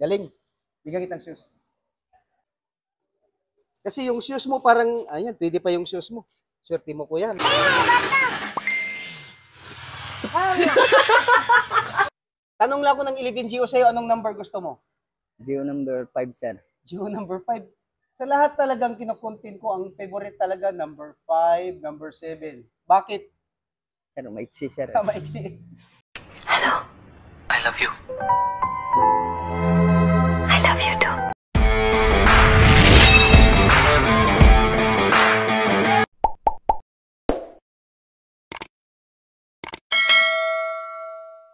Galing. Bigyan kitang shoes. Kasi yung shoes mo parang, ayan, pwede pa yung shoes mo. Swerte mo ko yan. Tanong lang ako ng 11 Gio sa'yo, anong number gusto mo? Gio number 5, sir. Gio number 5. Sa lahat talagang kinukontent ko, ang favorite talaga, number 5, number 7. Bakit? Sir, maiksi, sir. Maiksi. Hello, I love you. I love you too.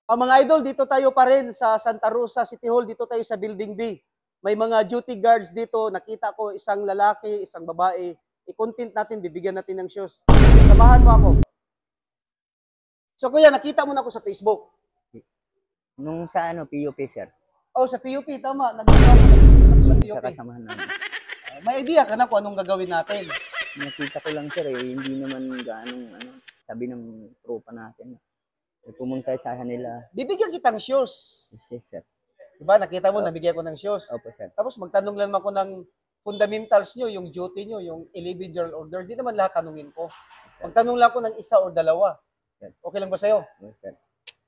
Mga idol, dito tayo pa rin sa Santa Rosa City Hall. Dito tayo sa Building B. May mga duty guards dito. Nakita ko isang lalaki, isang babae. I-content natin, bibigyan natin ng shoes. Samahan mo ako. So kuya, nakita mo na ako sa Facebook. Nung sa PUP, sir. Oh, sa PUP, tama. Nag-comment sa PUP. Sa kasamahan namin. May idea ka na kung anong gagawin natin. Nakita ko lang, sir, hindi naman gaanong sabi ng tropa natin. Pumunta sa kanila. Bibigyan kitang shoes. Yes, sir. Diba? Nakita mo, nabigyan ko ng shoes. Opo, sir. Tapos magtanong lang ako ng fundamentals nyo, yung duty nyo, yung 11 general order. Di naman lahat tanungin ko. Yes, Magtanong lang ako ng isa o dalawa. Sir. Okay lang ba sa'yo? Yes, sir.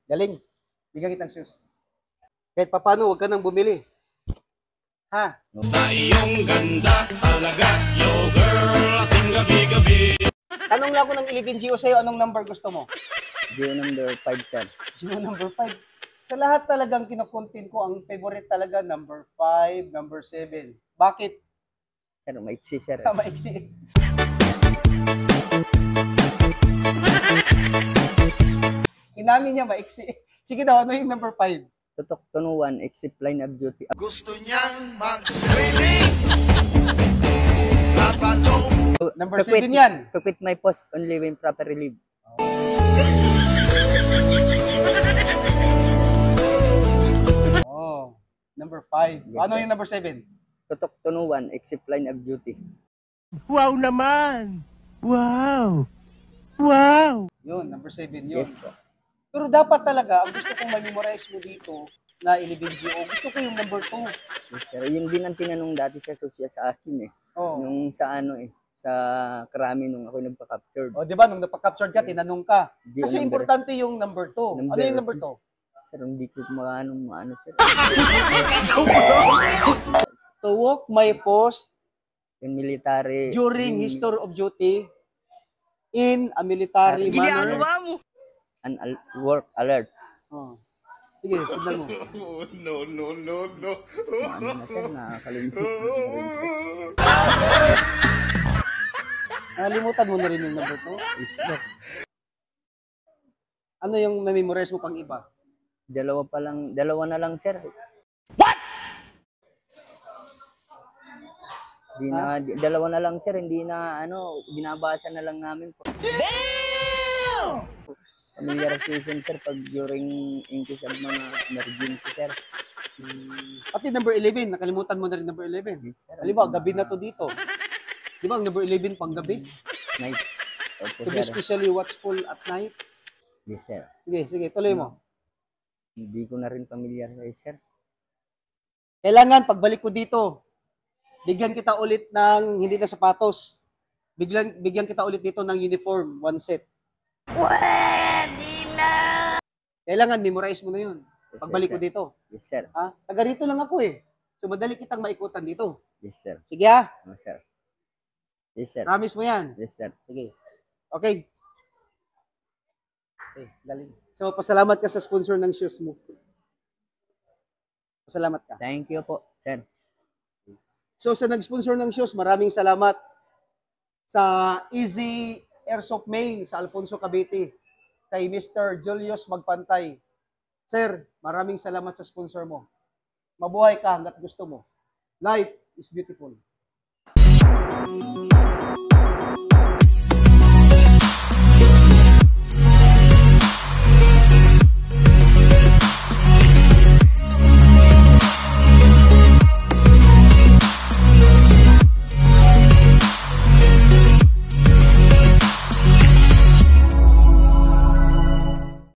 Galing. Bigyan kitang shoes. Kahit papano, huwag ka nang bumili. Ha? Sa iyong ganda talaga, yo girl, sing gabi-gabi. Tanong lang ako ng 11 Gio sa'yo, anong number gusto mo? Gio number 5, sir. Gio number 5. Sa lahat talagang kinukontent ko, ang favorite talaga, number 5, number 7. Bakit? Sir, maiksi, sir. Maiksi. Inamin niya maiksi. Sige daw, ano yung number 5? Tutok tunuan, except line of duty. Gusto niyang mag-swimming sa balong. Number 7 yan. To quit my post only when proper relief. Oh, number 5. Yes, Ano sir. yung number 7? Tutok tunuan, except line of duty. Wow naman! Wow! Wow! Yun, number 7 yun. Yes po. Pero dapat talaga, ang gusto kong ma-memorize mo dito na 11 Gio, gusto ko yung number 2. Yes, sir. Yun din ang tinanong dati sa Sosya sa akin Oh. Nung sa sa karami nung ako nagpa-captured. O, di ba, nung napag-captured ka, tinanong ka. Gio Kasi number- importante yung number 2. Ano yung number 2? Sir, hindi ko maano, sir. To walk my post Yung military. during history of duty in a military manner. Work alert. Oh. Sige, sundan mo. No. Ano na, sir, nakakalimutan na rin, sir. Nakalimutan mo na rin yung number 2? Yes, sir. Ano yung na-memorize mo pang iba? Dalawa na lang, sir. Dalawa na lang, sir. Hindi na, binabasa na lang namin po. Damn! Familiarization, sir, pag during in case of mga emergency, sir. Pati number 11, nakalimutan mo na rin number 11. Yes, sir. Halimbawa, gabi na to dito. Di ba ang number 11 pang gabi? Night. Opo, To be sir. especially watchful at night. Yes, sir. Sige, tuloy mo. Hindi ko na rin familiar, sir. Kailangan, pagbalik ko dito, bigyan kita ulit ng, hindi na sapatos. Bigyan kita ulit dito ng uniform, 1 set. Pwede na! Kailangan, memorize mo na yun. Yes, Pagbalik sir. ko dito. Yes, sir. Ha? Taga rito lang ako eh. So, madali kitang maikutan dito. Yes, sir. Sige ha? Yes, sir. Yes, sir. Promise mo yan. Yes, sir. Sige. Okay. Okay, galing. So, pasalamat ka sa sponsor ng shoes mo. Pasalamat ka. Thank you po, sir. So, sa nag-sponsor ng shoes, maraming salamat sa Easy Airsoft Main sa Alfonso Cavite, kay Mr. Julius Magpantay. Sir, maraming salamat sa sponsor mo. Mabuhay ka hanggat gusto mo. Life is beautiful.